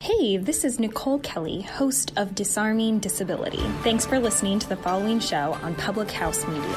Hey, this is Nicole Kelly, host of Disarming Disability. Thanks for listening to the following show on Public House Media.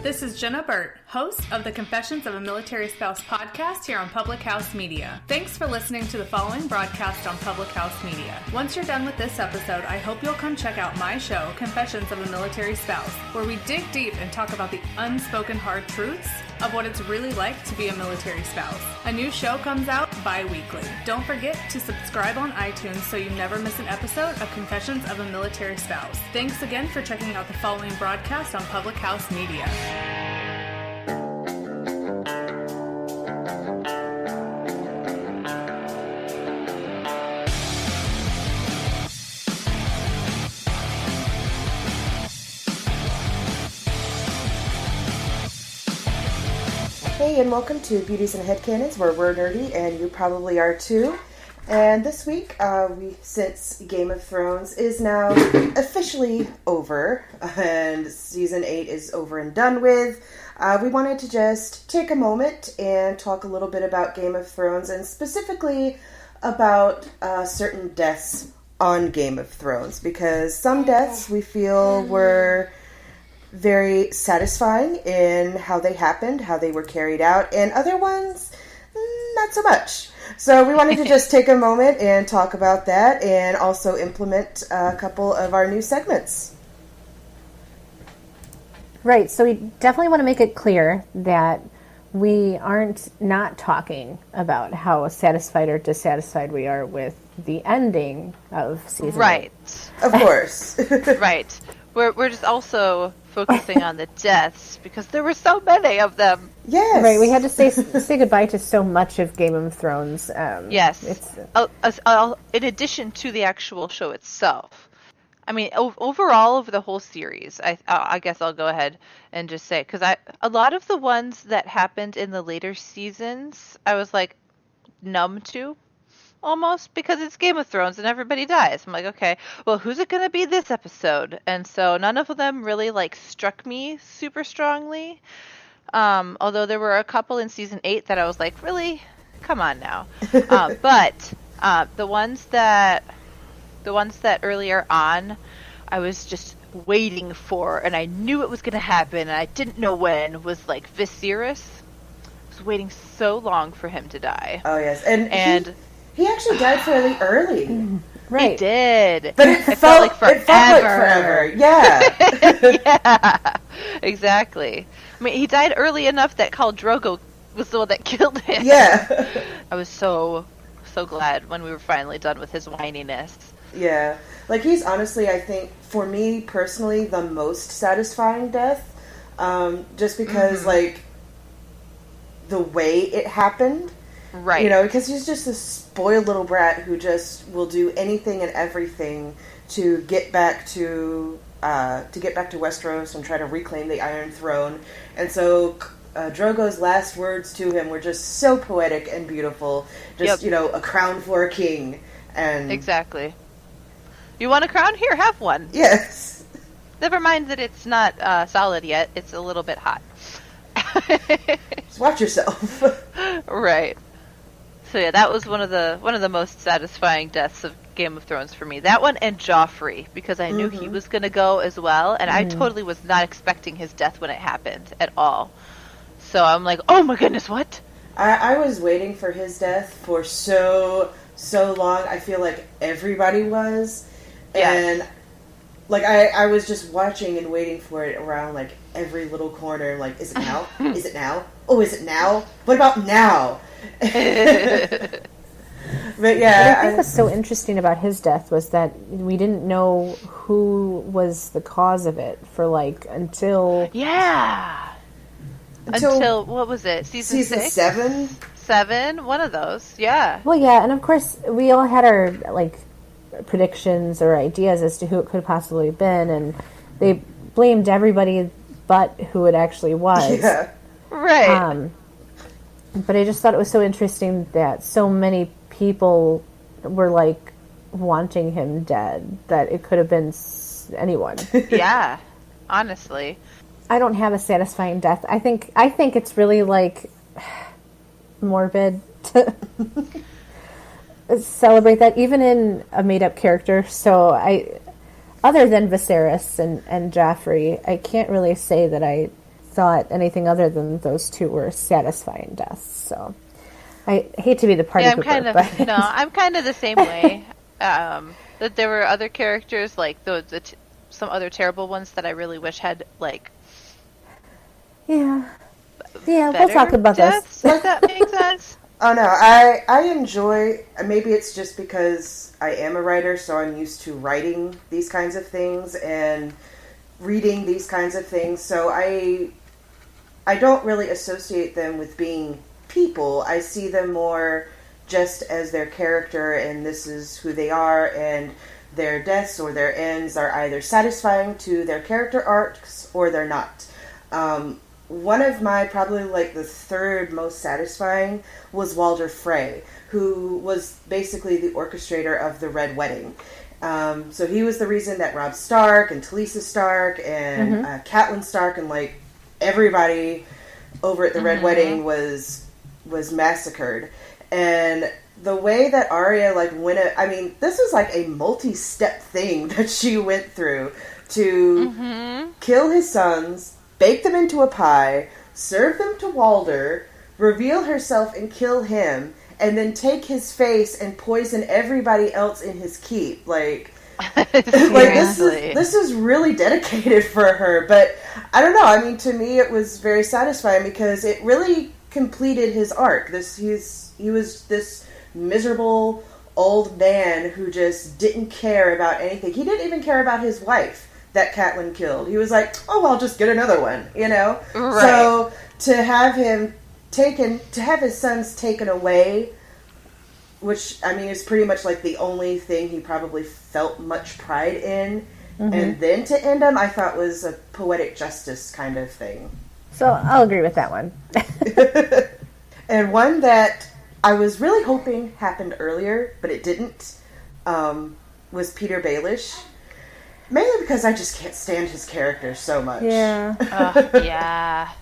This is Jenna Burt, host of the Confessions of a Military Spouse podcast here on Public House Media. Thanks for listening to the following broadcast on Public House Media. Once you're done with this episode, I hope you'll come check out my show, Confessions of a Military Spouse, where we dig deep and talk about the unspoken hard truths of what it's really like to be a military spouse. A new show comes out bi-weekly. Don't forget to subscribe on iTunes so you never miss an episode of Confessions of a Military Spouse. Thanks again for checking out the following broadcast on Public House Media. Hey, and welcome to Beauties and Headcanons, where we're nerdy, and you probably are too. And this week, since Game of Thrones is now officially over, and Season 8 is over and done with, we wanted to just take a moment and talk a little bit about Game of Thrones, and specifically about certain deaths on Game of Thrones, because some deaths we feel were very satisfying in how they happened, how they were carried out, and other ones, not so much. So we wanted to just take a moment and talk about that, and also implement a couple of our new segments. Right, so we definitely want to make it clear that we aren't not talking about how satisfied or dissatisfied we are with the ending of season 8. Of course. Right. We're just also focusing on the deaths because there were so many of them. Yes. Right, we had to say goodbye to so much of Game of Thrones. Yes. In addition to the actual show itself. I mean, overall of the whole series, I guess I'll go ahead and just say, because a lot of the ones that happened in the later seasons, I was like numb to. Almost, because it's Game of Thrones and everybody dies. I'm like, okay, well, who's it going to be this episode? And so none of them really, struck me super strongly. Although there were a couple in Season 8 that I was like, really? Come on now. But the ones that earlier on, I was just waiting for, and I knew it was going to happen, and I didn't know when, was, Viserys. I was waiting so long for him to die. Oh, yes. And he actually died fairly early. Right. He did. But it felt like forever. Yeah. Yeah. Exactly. I mean, he died early enough that Khal Drogo was the one that killed him. Yeah. I was so glad when we were finally done with his whininess. Yeah. He's honestly, I think, for me personally, the most satisfying death. Just because, the way it happened. Right. Because he's just a spoiled little brat who just will do anything and everything to get back to Westeros and try to reclaim the Iron Throne. And so Drogo's last words to him were just so poetic and beautiful. Just, a crown for a king. And exactly. You want a crown? Here, have one. Yes. Never mind that it's not solid yet. It's a little bit hot. Just watch yourself. Right. So yeah, that was one of the most satisfying deaths of Game of Thrones for me. That one and Joffrey, because I knew he was going to go as well, and I totally was not expecting his death when it happened at all. So I'm like, oh my goodness, what? I was waiting for his death for so long. I feel like everybody was. Yes. And I was just watching and waiting for it around every little corner. Is it now? Is it now? Oh, is it now? What about now? But yeah, what I think was so interesting about his death was that we didn't know who was the cause of it for until until what was it? Season 6? 7? 7, one of those. Yeah. Well, yeah, and of course we all had our predictions or ideas as to who it could possibly have been, and they blamed everybody but who it actually was. Yeah. Right. But I just thought it was so interesting that so many people were wanting him dead, that it could have been anyone. Yeah, honestly. I don't have a satisfying death. I think it's really morbid. celebrate that, even in a made-up character. So other than Viserys and Joffrey, I can't really say that I thought anything other than those two were satisfying deaths. So I hate to be the party pooper, but I'm kind of the same way. That there were other characters, like some other terrible ones that I really wish had, like, yeah, we'll talk about deaths, those. if that makes sense. Oh no, I enjoy, maybe it's just because I am a writer, so I'm used to writing these kinds of things and reading these kinds of things, so I don't really associate them with being people. I see them more just as their character, and this is who they are, and their deaths or their ends are either satisfying to their character arcs or they're not. One of my, probably like the third most satisfying, was Walder Frey, who was basically the orchestrator of the Red Wedding. So he was the reason that Robb Stark and Talisa Stark and Catelyn Stark and like everybody over at the Red Wedding was massacred. And the way that Arya this is like a multi-step thing that she went through to kill his sons, bake them into a pie, serve them to Walder, reveal herself and kill him, and then take his face and poison everybody else in his keep. Like this is really dedicated for her. But I don't know. I mean, to me, it was very satisfying because it really completed his arc. He was this miserable old man who just didn't care about anything. He didn't even care about his wife that Catelyn killed. He was like, oh, I'll just get another one, you know? Right. So to have his sons taken away, which, I mean, is pretty much like the only thing he probably felt much pride in, and then to end him, I thought was a poetic justice kind of thing. So I'll agree with that one. And one that I was really hoping happened earlier, but it didn't, was Peter Baelish. Mainly because I just can't stand his character so much. Yeah. Yeah.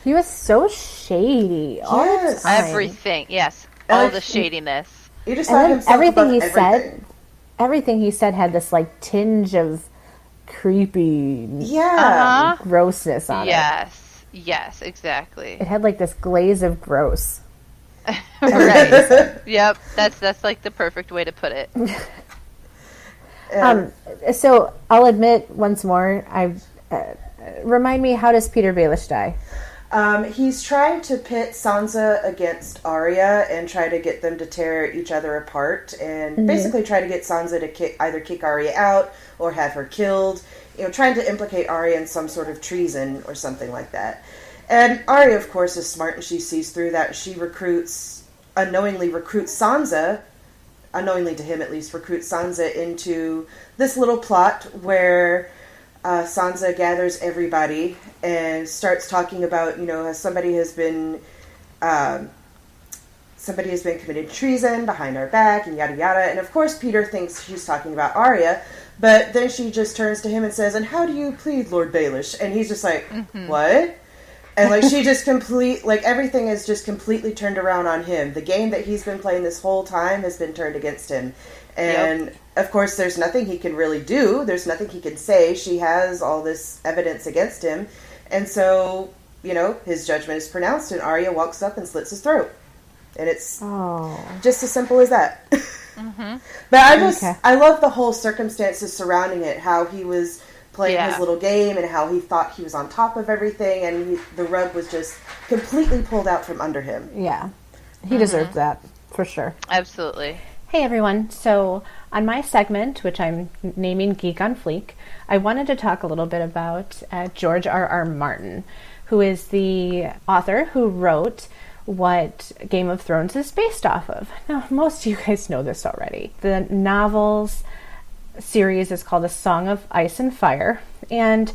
He was so shady all the time. Everything, yes. All the shadiness. You just thought himself everything above everything. Everything he said had this like tinge of creepy grossness on it. Yes, exactly. It had like this glaze of gross. Right. Yep. That's like the perfect way to put it. So I'll admit once more, remind me, how does Peter Baelish die? He's trying to pit Sansa against Arya and try to get them to tear each other apart and basically try to get Sansa to either kick Arya out or have her killed, trying to implicate Arya in some sort of treason or something like that. And Arya, of course, is smart and she sees through that. She unknowingly recruits Sansa, unknowingly to him at least, recruits Sansa into this little plot where Sansa gathers everybody and starts talking about, how somebody has been committed treason behind our back and yada yada. And of course Peter thinks she's talking about Arya, but then she just turns to him and says, "And how do you plead, Lord Baelish?" And he's just like, "What?" And like she just everything is just completely turned around on him. The game that he's been playing this whole time has been turned against him. And of course there's nothing he can really do. There's nothing he can say. She has all this evidence against him. And so, his judgment is pronounced and Arya walks up and slits his throat. And it's just as simple as that. But I love the whole circumstances surrounding it, how he was playing his little game and how he thought he was on top of everything, and the rug was just completely pulled out from under him. Yeah, he deserved that, for sure. Absolutely. Hey everyone, so on my segment, which I'm naming Geek on Fleek, I wanted to talk a little bit about George R.R. Martin, who is the author who wrote what Game of Thrones is based off of. Now, most of you guys know this already. The novels series is called A Song of Ice and Fire, and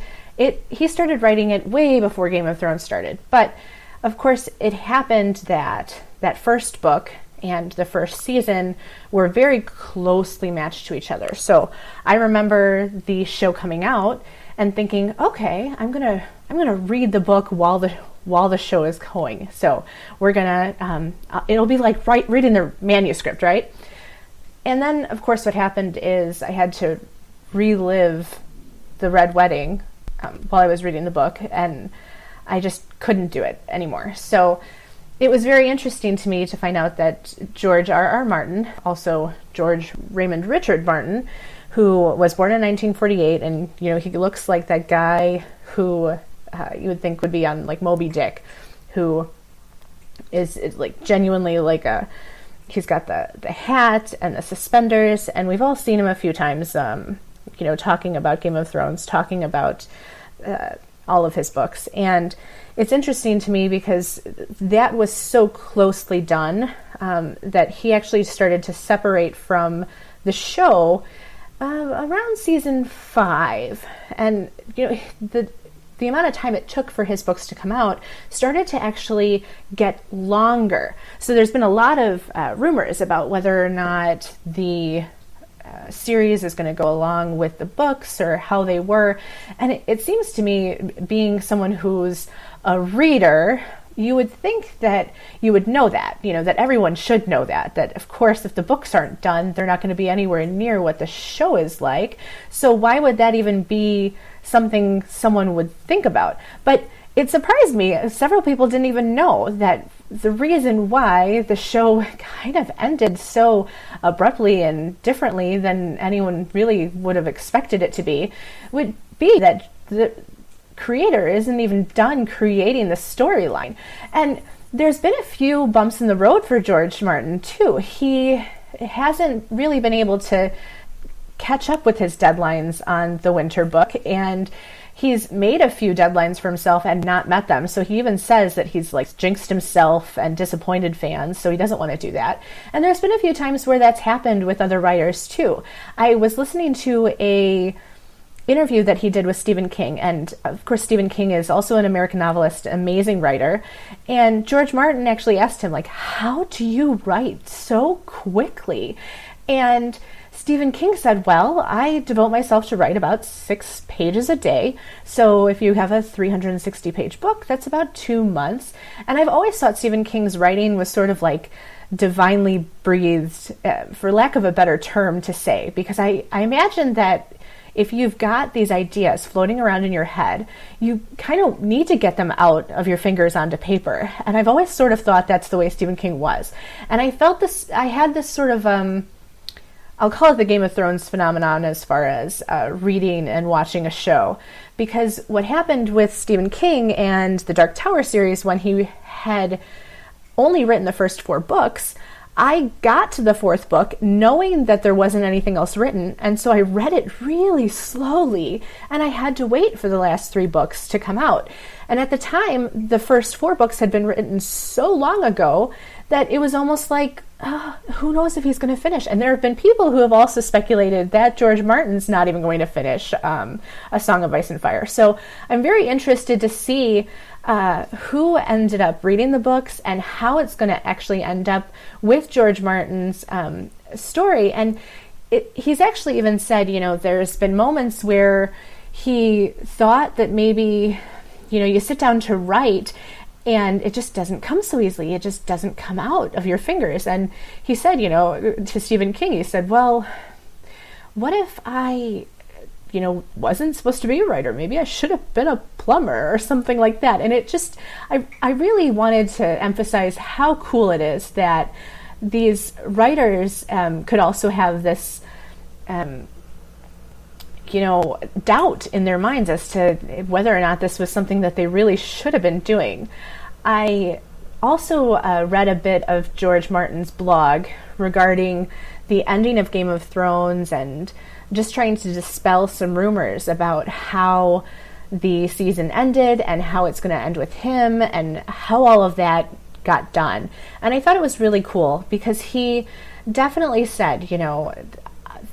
he started writing it way before Game of Thrones started. But of course, it happened that first book and the first season were very closely matched to each other. So I remember the show coming out and thinking, okay, I'm gonna read the book while the show is going. So we're gonna it'll be like reading the manuscript, right? And then, of course, what happened is I had to relive the Red Wedding while I was reading the book, and I just couldn't do it anymore. So it was very interesting to me to find out that George R.R. Martin, also George Raymond Richard Martin, who was born in 1948, and he looks like that guy who you would think would be on like Moby Dick, who is like genuinely like he's got the hat and the suspenders, and we've all seen him a few times, talking about Game of Thrones, talking about all of his books. And it's interesting to me because that was so closely done that he actually started to separate from the show around season 5. And the amount of time it took for his books to come out started to actually get longer. So there's been a lot of rumors about whether or not the series is going to go along with the books or how they were. And it seems to me, being someone who's a reader, you would think that you would know that, that everyone should know that of course, if the books aren't done, they're not going to be anywhere near what the show is like. So why would that even be something someone would think about? But it surprised me. Several people didn't even know that the reason why the show kind of ended so abruptly and differently than anyone really would have expected it to be would be that the creator isn't even done creating the storyline. And there's been a few bumps in the road for George Martin too. He hasn't really been able to catch up with his deadlines on the winter book, and he's made a few deadlines for himself and not met them. So he even says that he's like jinxed himself and disappointed fans, so he doesn't want to do that. And there's been a few times where that's happened with other writers too. I was listening to a interview that he did with Stephen King, and of course Stephen King is also an American novelist, amazing writer, and George Martin actually asked him, like, how do you write so quickly? And Stephen King said, well, I devote myself to write about 6 pages a day. So if you have a 360-page book, that's about 2 months. And I've always thought Stephen King's writing was sort of like divinely breathed, for lack of a better term to say, because I imagine that if you've got these ideas floating around in your head, you kind of need to get them out of your fingers onto paper. And I've always sort of thought that's the way Stephen King was. And I felt this, I had this sort of, I'll call it the Game of Thrones phenomenon as far as reading and watching a show. Because what happened with Stephen King and the Dark Tower series, when he had only written the first 4 books, I got to the 4th book knowing that there wasn't anything else written, and so I read it really slowly, and I had to wait for the last 3 books to come out. And at the time, the first 4 books had been written so long ago that it was almost like, who knows if he's going to finish? And there have been people who have also speculated that George Martin's not even going to finish A Song of Ice and Fire. So I'm very interested to see who ended up reading the books and how it's going to actually end up with George Martin's story. And he's actually even said, there's been moments where he thought that maybe, you sit down to write and it just doesn't come so easily. It just doesn't come out of your fingers. And he said, to Stephen King, he said, well, what if I wasn't supposed to be a writer? Maybe I should have been a plumber or something like that. And it just, I really wanted to emphasize how cool it is that these writers could also have this, doubt in their minds as to whether or not this was something that they really should have been doing. I also read a bit of George Martin's blog regarding the ending of Game of Thrones and just trying to dispel some rumors about how the season ended and how it's going to end with him and how all of that got done. And I thought it was really cool because he definitely said,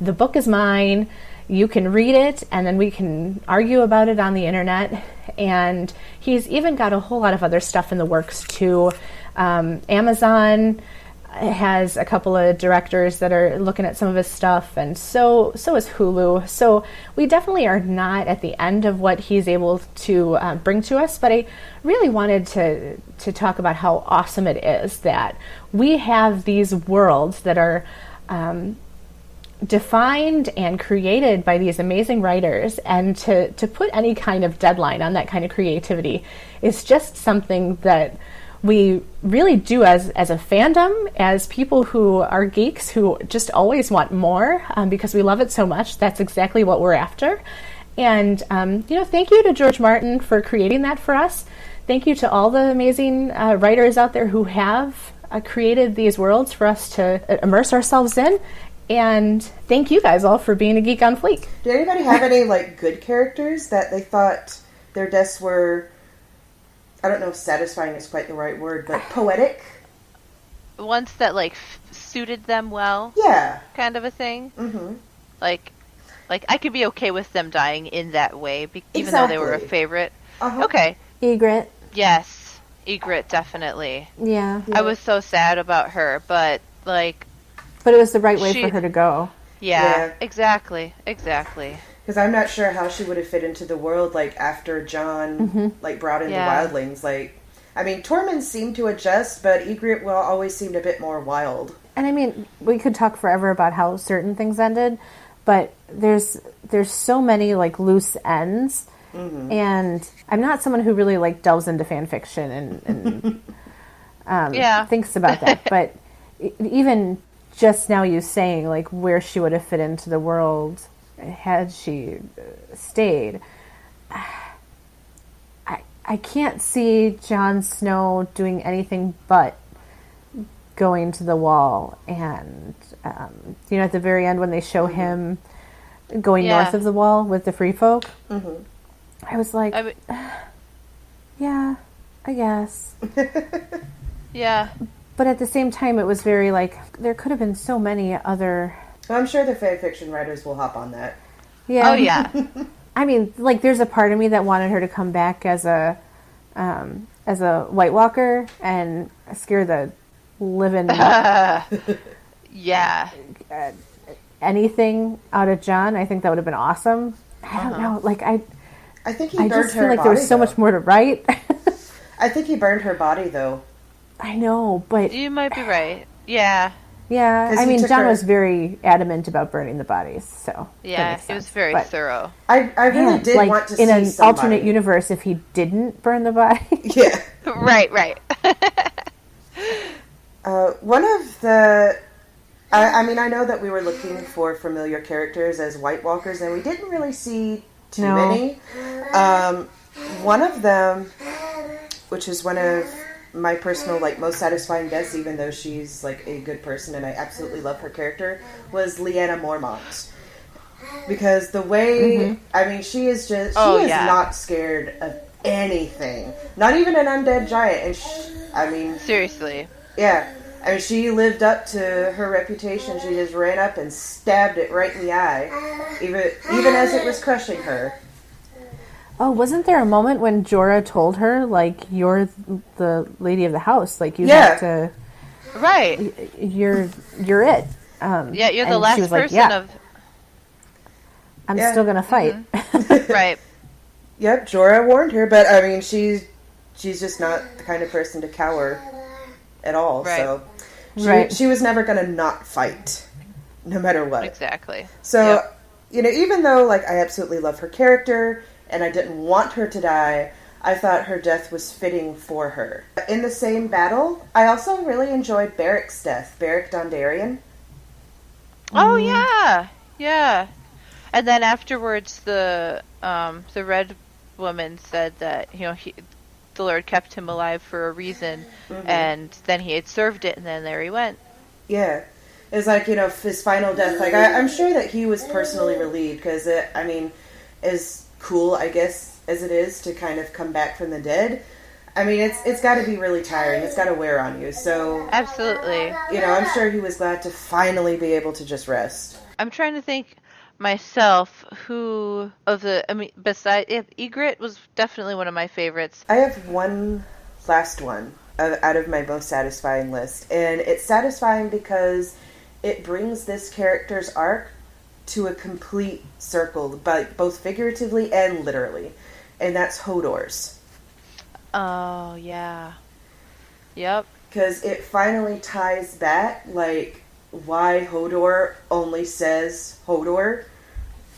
the book is mine, you can read it, and then we can argue about it on the internet. And he's even got a whole lot of other stuff in the works too. Amazon has a couple of directors that are looking at some of his stuff, and so is Hulu. So we definitely are not at the end of what he's able to bring to us, but I really wanted to talk about how awesome it is that we have these worlds that are defined and created by these amazing writers, and to put any kind of deadline on that kind of creativity is just something that we really do as a fandom, as people who are geeks who just always want more because we love it so much. That's exactly what we're after. And, thank you to George Martin for creating that for us. Thank you to all the amazing writers out there who have created these worlds for us to immerse ourselves in. And thank you guys all for being a geek on fleek. Did anybody have any, good characters that they thought their deaths were, I don't know if satisfying is quite the right word, but poetic? Ones that, suited them well? Yeah. Kind of a thing? Mm-hmm. Like, I could be okay with them dying in that way, even though they were a favorite. Uh-huh. Okay. Egret. Yes. Egret, definitely. Yeah. I was so sad about her, but, But it was the right way for her to go. Yeah. Exactly. Because I'm not sure how she would have fit into the world, after John, brought in the wildlings. Tormund seemed to adjust, but Egret always seemed a bit more wild. And we could talk forever about how certain things ended, but there's so many, loose ends. Mm-hmm. And I'm not someone who really, delves into fan fiction and thinks about that. But even just now you saying, where she would have fit into the world had she stayed, I can't see Jon Snow doing anything but going to the wall. And, at the very end when they show him going north of the wall with the free folk, I was like, yeah, I guess. Yeah. But at the same time, it was very, there could have been so many other... I'm sure the fan fiction writers will hop on that. Yeah. Oh, yeah. There's a part of me that wanted her to come back as a White Walker and scare the living... yeah. Anything out of John. I think that would have been awesome. I don't know. I think he burned her body. I just feel like there was so much more to write. I think he burned her body, though. I know, but... You might be right. Yeah. Yeah, John was very adamant about burning the bodies, so... Yeah, he was very thorough. I really did want to see in an somebody. Alternate universe, if he didn't burn the body... Yeah. Right. One of the... I know that we were looking for familiar characters as White Walkers, and we didn't really see too many. One of them, which is one of my personal, most satisfying deaths, even though she's, a good person and I absolutely love her character, was Lyanna Mormont. Because the way, she is just, she is not scared of anything. Not even an undead giant. And seriously. Yeah. She lived up to her reputation. She just ran up and stabbed it right in the eye, even as it was crushing her. Oh, wasn't there a moment when Jorah told her, you're the lady of the house, you have to... Right. You're it. You're the last person of... I'm still going to fight. Mm-hmm. Right. Yep, Jorah warned her, but, she's just not the kind of person to cower at all, right. So... She was never going to not fight, no matter what. Exactly. So, even though, I absolutely love her character, and I didn't want her to die, I thought her death was fitting for her. In the same battle, I also really enjoyed Beric's death, Beric Dondarrion. Oh, yeah. And then afterwards, the red woman said that, the Lord kept him alive for a reason, and then he had served it, and then there he went. Yeah. It's his final death, I'm sure that he was personally relieved, because, as cool, I guess, as it is to kind of come back from the dead, it's got to be really tiring. It's got to wear on you, so... Absolutely. I'm sure he was glad to finally be able to just rest. I'm trying to think... myself, besides Egret was definitely one of my favorites. I have one last one out of my most satisfying list, and it's satisfying because it brings this character's arc to a complete circle, but both figuratively and literally, and that's Hodor's. Oh yeah, yep. Because it finally ties back why Hodor only says Hodor.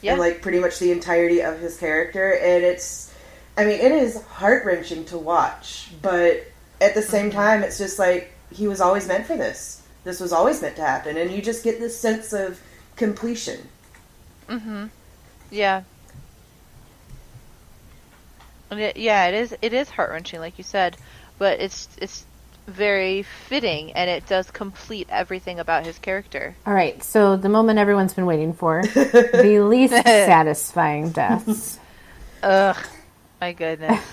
Yeah. And, like, pretty much the entirety of his character. And it is heart-wrenching to watch. But at the same time, it's just like, he was always meant for this. This was always meant to happen. And you just get this sense of completion. Mm-hmm. Yeah. And it is heart-wrenching, like you said. But it's very fitting, and it does complete everything about his character. All right, so the moment everyone's been waiting for, the least satisfying deaths. Ugh, my goodness.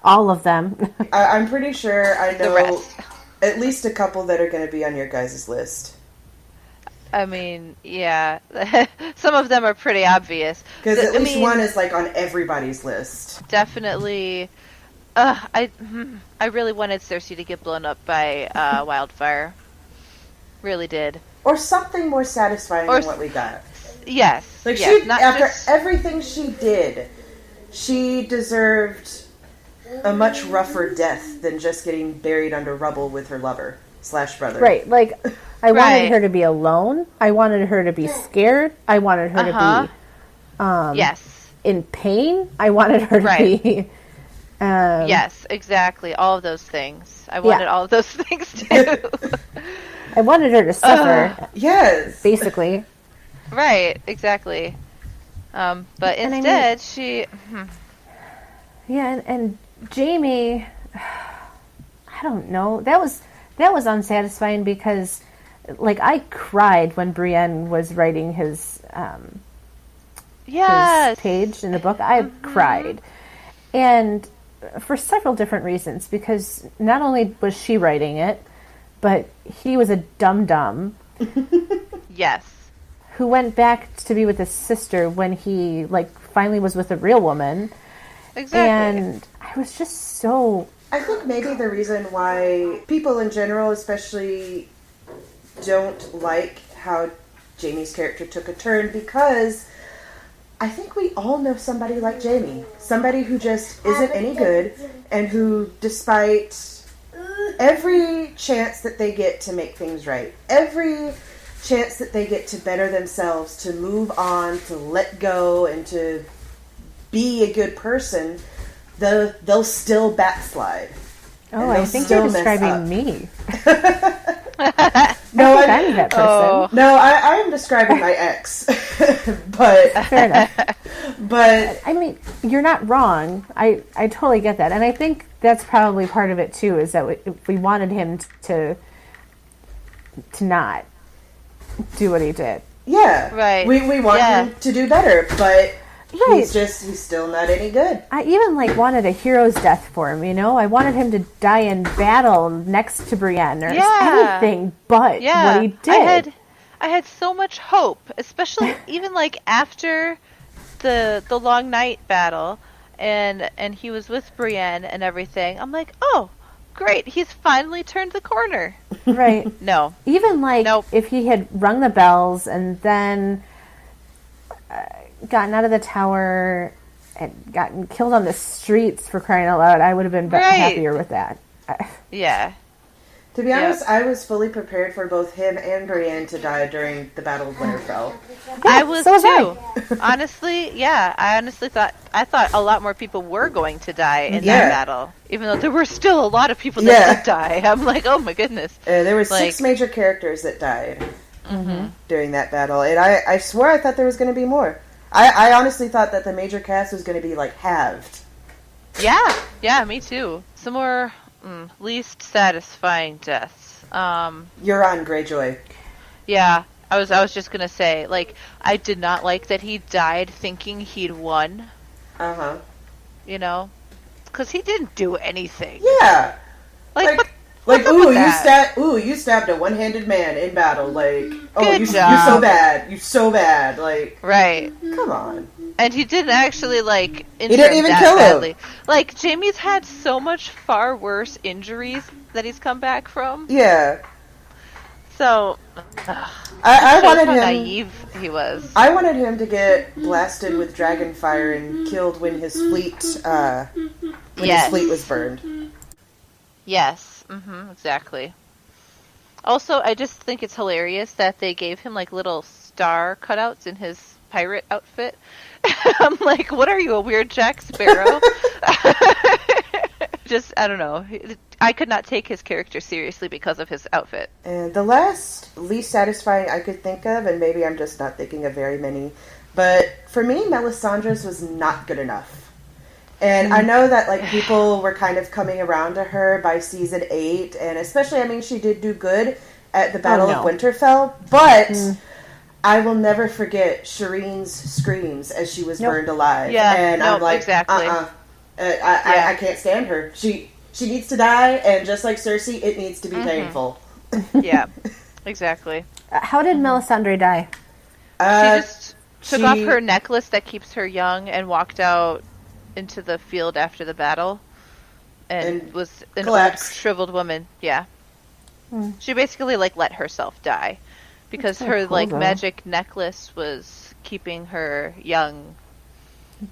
All of them. I'm pretty sure I The know rest. at least a couple that are going to be on your guys' list. I mean, yeah. Some of them are pretty obvious. Because at least one is, like, on everybody's list. Definitely. I really wanted Cersei to get blown up by wildfire. Really did. Or something more satisfying than what we got. Yes. Like, yes, she, not after just... everything she did, she deserved a much rougher death than just getting buried under rubble with her lover / brother. Right, like, I wanted her to be alone. I wanted her to be scared. I wanted her to be yes. in pain. I wanted her to be... yes, exactly. All of those things. I wanted all of those things too. I wanted her to suffer. Yes. Basically. Right, exactly. But instead, she... Yeah, and Jamie... I don't know. That was unsatisfying because, like, I cried when Brienne was writing his page in the book. I cried. And... for several different reasons, because not only was she writing it, but he was a dum-dum. Yes. Who went back to be with his sister when he, like, finally was with a real woman. Exactly. And I was just so... I think maybe the reason why people in general especially don't like how Jamie's character took a turn, because I think we all know somebody like Jamie. Somebody who just isn't any good, and who, despite every chance that they get to make things right, every chance that they get to better themselves, to move on, to let go, and to be a good person, they'll still backslide. Oh, I think you're describing me. No, I'm that person. No, I am describing my ex. But fair enough. But I mean, you're not wrong. I totally get that, and I think that's probably part of it too. Is that we wanted him to not do what he did. Yeah, right. We want him to do better, but he's still not any good. I even wanted a hero's death for him. You know, I wanted him to die in battle next to Brienne or anything, but what he did. I had so much hope, especially even after the long night battle, and he was with Brienne and everything. I'm like, oh, great, he's finally turned the corner. Right. No. Even if he had rung the bells and then gotten out of the tower and gotten killed on the streets, for crying out loud, I would have been happier with that. Yeah. To be honest, I was fully prepared for both him and Brienne to die during the Battle of Winterfell. Yeah, I was too. Honestly, yeah. I thought a lot more people were going to die in that battle, even though there were still a lot of people that did die. I'm like, oh my goodness. There were 6 major characters that died during that battle, and I swore I thought there was going to be more. I honestly thought that the major cast was going to be halved. Yeah, me too. Some more least satisfying deaths. Euron Greyjoy. Yeah, I was just gonna say, I did not like that he died thinking he'd won. You know, because he didn't do anything. Yeah. You stabbed a one-handed man in battle. You're so bad. You're so bad. Right. Come on. And he didn't actually he didn't even kill him. Jamie's had so much far worse injuries that he's come back from. Yeah. So I wanted how him naive he was. I wanted him to get blasted with dragon fire and killed when his fleet his fleet was burned. Yes. Exactly. Also, I just think it's hilarious that they gave him like little star cutouts in his pirate outfit. I'm like, what are you, a weird Jack Sparrow? Just, I don't know. I could not take his character seriously because of his outfit. And the last least satisfying I could think of, and maybe I'm just not thinking of very many, but for me, Melisandre's was not good enough. And I know that like people were kind of coming around to her by season 8, and especially, I mean, she did do good at the Battle of Winterfell, but I will never forget Shireen's screams as she was burned alive. Yeah, and I'm like, exactly. I can't stand her. She needs to die, and just like Cersei, it needs to be painful. Yeah, exactly. How did Melisandre die? She just took off her necklace that keeps her young and walked out into the field after the battle, and was an collapsed. old shriveled woman. Yeah, she basically like let herself die because her cool, like though. magic necklace was keeping her young.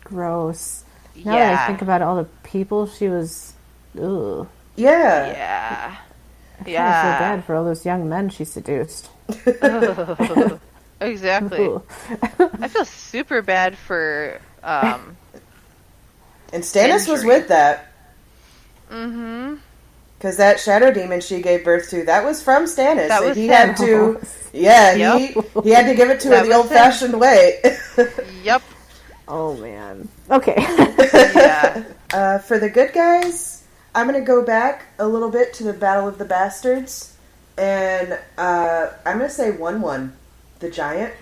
Gross. Now that I think about all the people she was... Ugh. Yeah. I feel bad for all those young men she seduced. Exactly. I feel super bad for and Stannis was Gendry. with that. Mm-hmm. Because that shadow demon she gave birth to, that was from Stannis. That and was he him. had to... Yeah, he had to give it to her That the was old-fashioned way. Yep. Oh, man. Okay. Yeah. For the good guys, I'm going to go back a little bit to the Battle of the Bastards. And I'm going to say 1-1, the Giant.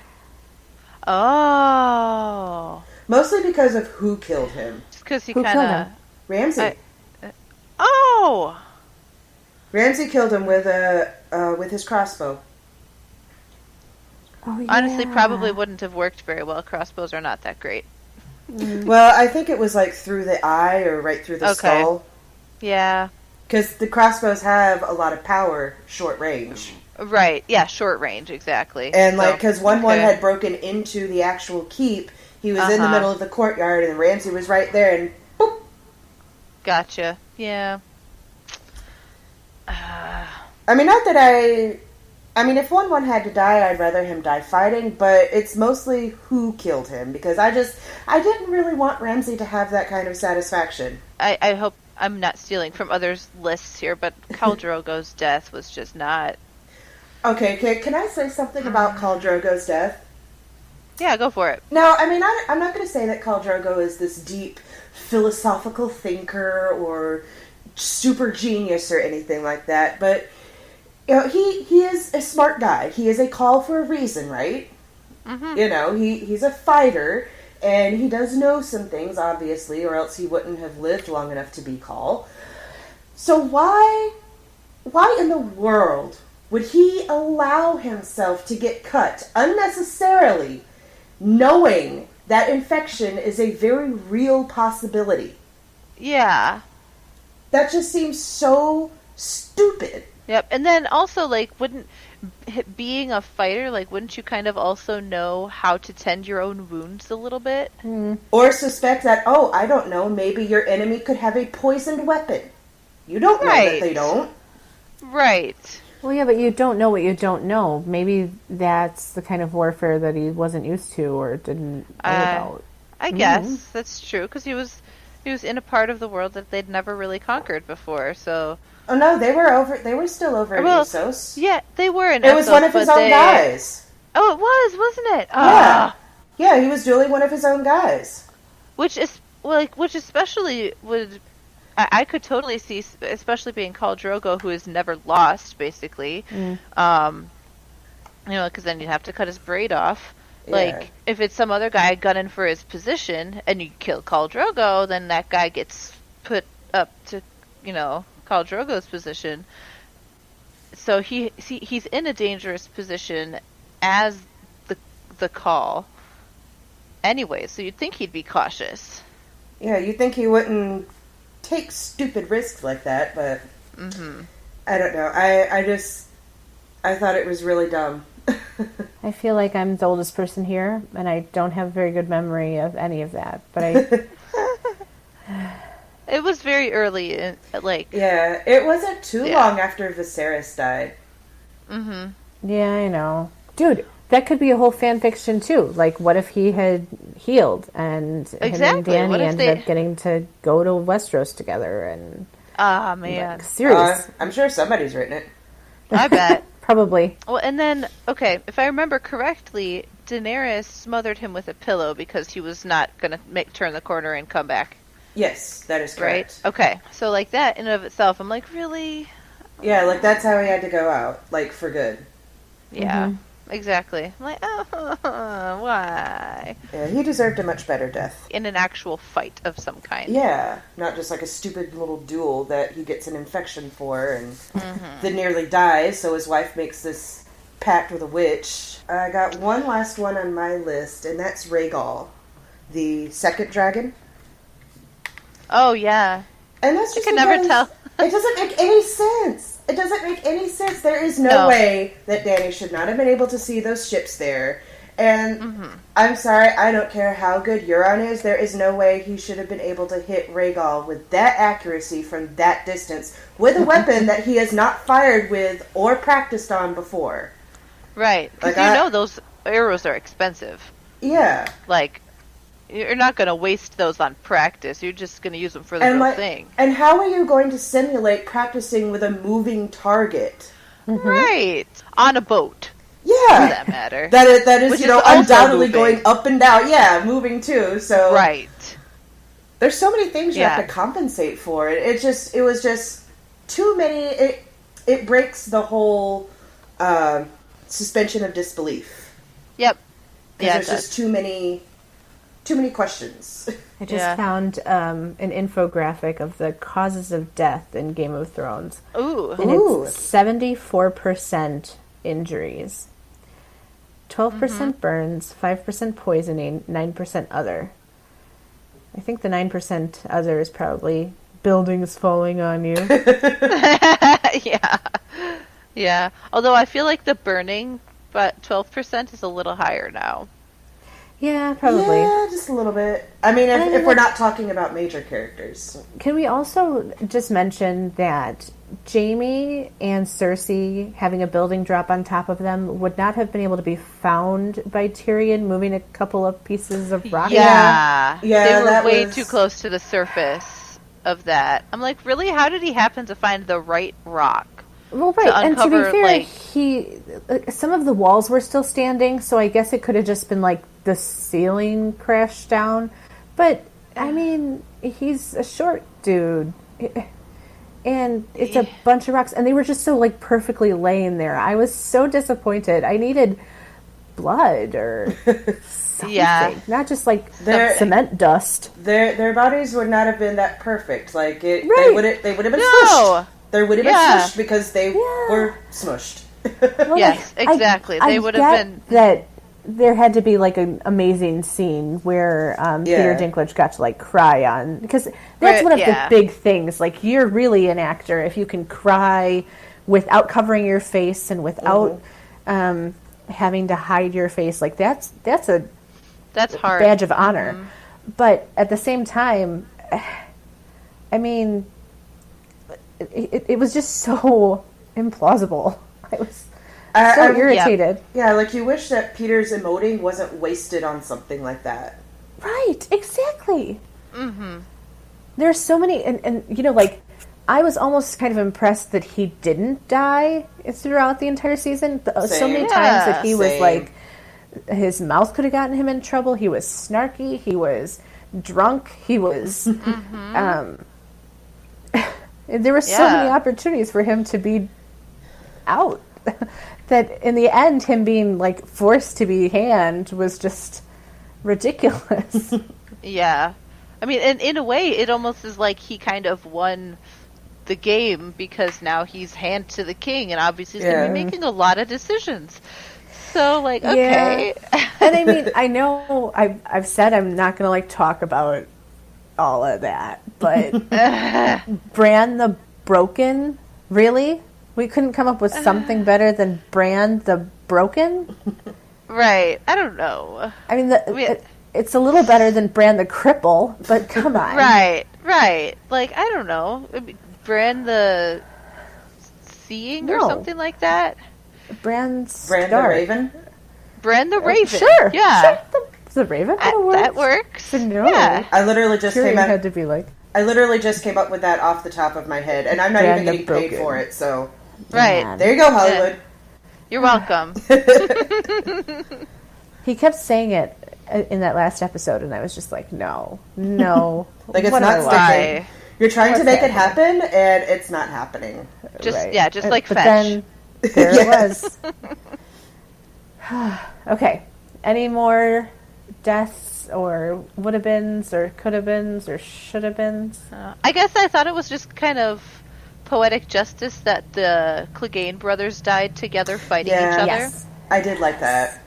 Oh. Mostly because of who killed him. Just because he Who kind killed of... him? Ramsay. Oh! Ramsay killed him with his crossbow. Oh, yeah. Honestly, probably wouldn't have worked very well. Crossbows are not that great. Well, I think it was like through the eye or right through the skull. Yeah. Because the crossbows have a lot of power, short range. Right. Yeah, short range, exactly. And like, So, because one had broken into the actual keep, he was in the middle of the courtyard, and Ramsay was right there, and boop. Gotcha. Yeah. I mean, not that I mean, if 1-1 had to die, I'd rather him die fighting, but it's mostly who killed him, because I didn't really want Ramsay to have that kind of satisfaction. I hope I'm not stealing from others' lists here, but Khal Drogo's death was just not... Okay, can I say something about Khal Drogo's death? Yeah, go for it. Now, I mean, I'm not going to say that Khal Drogo is this deep philosophical thinker or super genius or anything like that, but you know, he is a smart guy. He is a Khal for a reason, right? Mm-hmm. You know, he's a fighter, and he does know some things, obviously, or else he wouldn't have lived long enough to be Khal. So why in the world would he allow himself to get cut unnecessarily, knowing that infection is a very real possibility? Yeah. That just seems so stupid. Yep. And then also, like, being a fighter, like, wouldn't you kind of also know how to tend your own wounds a little bit? Or suspect that, oh, I don't know, maybe your enemy could have a poisoned weapon. You don't know that they don't. Right. Well, yeah, but you don't know what you don't know. Maybe that's the kind of warfare that he wasn't used to or didn't know about. I guess that's true, because he was in a part of the world that they'd never really conquered before, so... Oh no, they were still over in Essos. Yeah, they were in Essos. It was one of his own guys. Oh, it was, wasn't it? Yeah. Yeah, he was dueling one of his own guys. Which especially would... I could totally see, especially being Khal Drogo, who has never lost, basically. You know, because then you'd have to cut his braid off. Like, if it's some other guy gunning for his position, and you kill Khal Drogo, then that guy gets put up to, you know, Khal Drogo's position. So he's in a dangerous position as the Khal. Anyway, so you'd think he'd be cautious. Yeah, you'd think he wouldn't take stupid risks like that, but I don't know. I thought it was really dumb. I feel like I'm the oldest person here, and I don't have a very good memory of any of that. But it was very early, like... Yeah, it wasn't too long after Viserys died. Yeah, I know. Dude, that could be a whole fan fiction too. Like, what if he had healed and him and Danny ended up getting to go to Westeros together and... Ah, man. Like, serious. I'm sure somebody's written it. I bet. Probably. Well, and then, okay, if I remember correctly, Daenerys smothered him with a pillow because he was not going to turn the corner and come back. Yes, that is correct. Right? Okay, so like that in and of itself, I'm like, really? Yeah, like that's how he had to go out, like for good. Yeah, exactly. I'm like, oh, why? Yeah, he deserved a much better death. In an actual fight of some kind. Yeah, not just like a stupid little duel that he gets an infection for and then nearly dies, so his wife makes this pact with a witch. I got one last one on my list, and that's Rhaegal, the second dragon. Oh, yeah. And that's just you can never tell. It doesn't make any sense. It doesn't make any sense. There is no way that Dany should not have been able to see those ships there. And I'm sorry, I don't care how good Euron is, there is no way he should have been able to hit Rhaegal with that accuracy from that distance with a weapon that he has not fired with or practiced on before. Right. Because you know those arrows are expensive. Yeah. Like, you're not going to waste those on practice. You're just going to use them for the real thing. And how are you going to simulate practicing with a moving target? Right. On a boat. Yeah. For that matter. That is, undoubtedly going up and down. Yeah, moving too. So right. There's so many things you have to compensate for. It was just too many. It breaks the whole suspension of disbelief. Yep. Because there's just too many questions. I just found an infographic of the causes of death in Game of Thrones. Ooh. And it's 74% injuries. 12% burns, 5% poisoning, 9% other. I think the 9% other is probably buildings falling on you. Yeah. Yeah. Although I feel like the burning, but 12% is a little higher now. Yeah, probably. Yeah, just a little bit. I mean, if we're not talking about major characters. Can we also just mention that Jaime and Cersei having a building drop on top of them would not have been able to be found by Tyrion moving a couple of pieces of rock? Yeah. They were way too close to the surface of that. I'm like, really? How did he happen to find the right rock? Well, right, and to be fair, some of the walls were still standing, so I guess it could have just been like the ceiling crashed down. But, I mean, he's a short dude, and it's a bunch of rocks, and they were just so, like, perfectly laying there. I was so disappointed. I needed blood or something, not just, like, cement dust. Their bodies would not have been that perfect. Like, they would have been smushed. They would have been smushed because they were smushed. Well, yes, exactly. They would have been... that there had to be, like, an amazing scene where Peter Dinklage got to, like, cry on... Because that's one of the big things. Like, you're really an actor if you can cry without covering your face and without having to hide your face. Like, that's hard. Badge of honor. But at the same time, I mean... It was just so implausible. I was so irritated. Yeah, like you wish that Peter's emoting wasn't wasted on something like that. Right, exactly. There's so many, and you know, like, I was almost kind of impressed that he didn't die throughout the entire season. So many times that he was like, his mouth could have gotten him in trouble. He was snarky. He was drunk. He was... There were so many opportunities for him to be out that in the end, him being like forced to be hanged was just ridiculous. Yeah. I mean, in a way, it almost is like he kind of won the game because now he's hand to the king and obviously he's going to be making a lot of decisions. So, like, okay. And I mean, I know I've said I'm not going to like talk about all of that, but Bran the Broken, really? We couldn't come up with something better than Bran the Broken? Right. I don't know. I mean, it's a little better than Bran the Cripple, but come on. Right. Like, I don't know. Bran the Seeing or something like that? Bran Stark. the Raven? Bran the Raven. Sure. Yeah. Sure. The Raven? That works. No. Yeah. I literally just came up. Had to be like. I literally just came up with that off the top of my head, and I'm not Bran even getting the paid Broken. for it. So Right. there you go, Hollywood. You're welcome. He kept saying it in that last episode, and I was just like, no. Like, it's What not am I sticking. Why? You're trying to What's make it happening? happen, and it's not happening. Just Right. just like but Fetch. then there Yes. it was. Okay. Any more deaths or would have beens or could have beens or should have beens? I guess I thought it was just kind of poetic justice that the Clegane brothers died together fighting Yeah. each other. Yes. I did like that.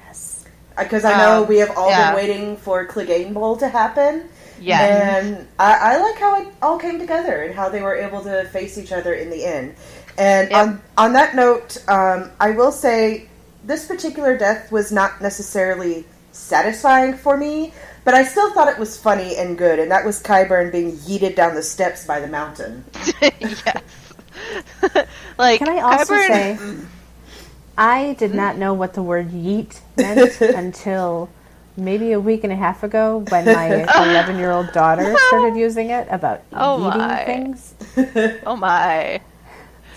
Yes. Because I know we have all yeah. been waiting for Clegane Bowl to happen. Yeah. And I like how it all came together and how they were able to face each other in the end. And Yep. on that note, I will say this particular death was not necessarily satisfying for me, but I still thought it was funny and good, and that was Qyburn being yeeted down the steps by the mountain. Yes. Like, Can I also Qyburn- say, I did not know what the word yeet meant until maybe a week and a half ago when my 11-year-old daughter started using it about Oh eating my. things. Oh my.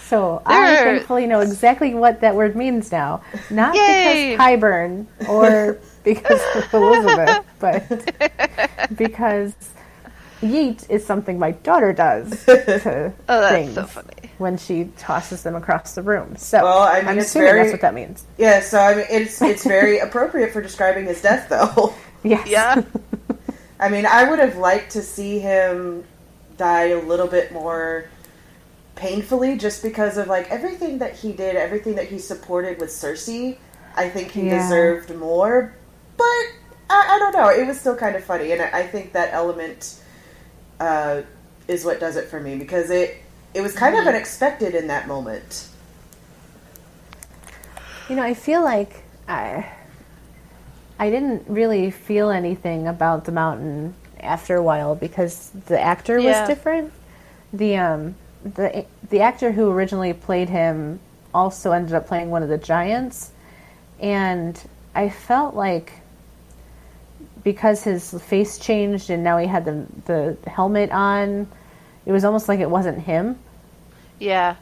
So There I are- thankfully know exactly what that word means now. Not Yay! because Qyburn or because of Elisabeth, but because yeet is something my daughter does to Oh, that's things so funny. when she tosses them across the room. So Well, I mean, I'm it's assuming very- that's what that means. Yeah, so I mean, it's very appropriate for describing his death, though. Yes. Yeah. I mean, I would have liked to see him die a little bit more painfully, just because of like everything that he did, everything that he supported with Cersei. I think he Yeah. deserved more, but I don't know. It was still kind of funny, and I think that element is what does it for me, because it was kind of unexpected in that moment. You know, I feel like I didn't really feel anything about the mountain after a while because the actor Yeah. was different. The actor who originally played him also ended up playing one of the giants, and I felt like because his face changed and now he had the helmet on, it was almost like it wasn't him. Yeah.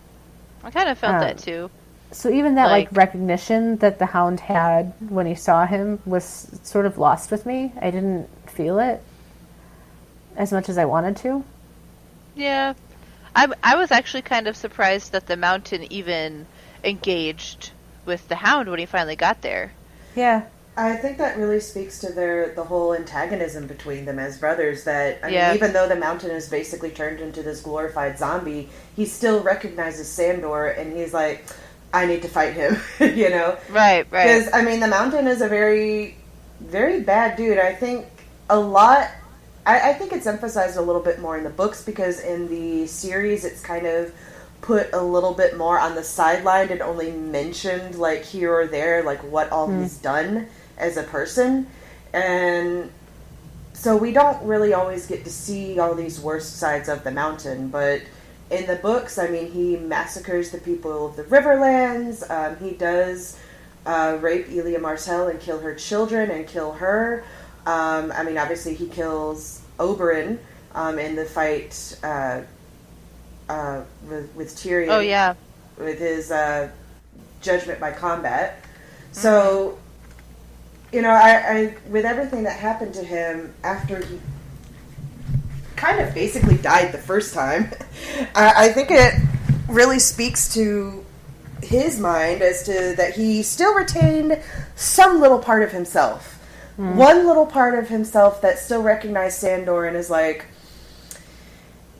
I kind of felt that too. So even that like Like- recognition that the Hound had when he saw him was sort of lost with me. I didn't feel it as much as I wanted to. Yeah. I was actually kind of surprised that the Mountain even engaged with the Hound when he finally got there. Yeah. I think that really speaks to the whole antagonism between them as brothers. That I Yeah. mean, even though the Mountain is basically turned into this glorified zombie, he still recognizes Sandor, and he's like, "I need to fight him," you know? Right, right. Because I mean, the Mountain is a very, very bad dude. I think a lot. I think it's emphasized a little bit more in the books, because in the series it's kind of put a little bit more on the sideline and only mentioned like here or there, like what all he's done as a person. And so we don't really always get to see all these worst sides of the Mountain, but in the books, I mean, he massacres the people of the Riverlands. He does rape Elia Martell and kill her children and kill her. I mean, obviously he kills Oberyn in the fight with Tyrion. Oh, yeah. With his judgment by combat. So, you know, I with everything that happened to him after he kind of basically died the first time, I think it really speaks to his mind as to that he still retained some little part of himself. One little part of himself that still recognized Sandor and is like,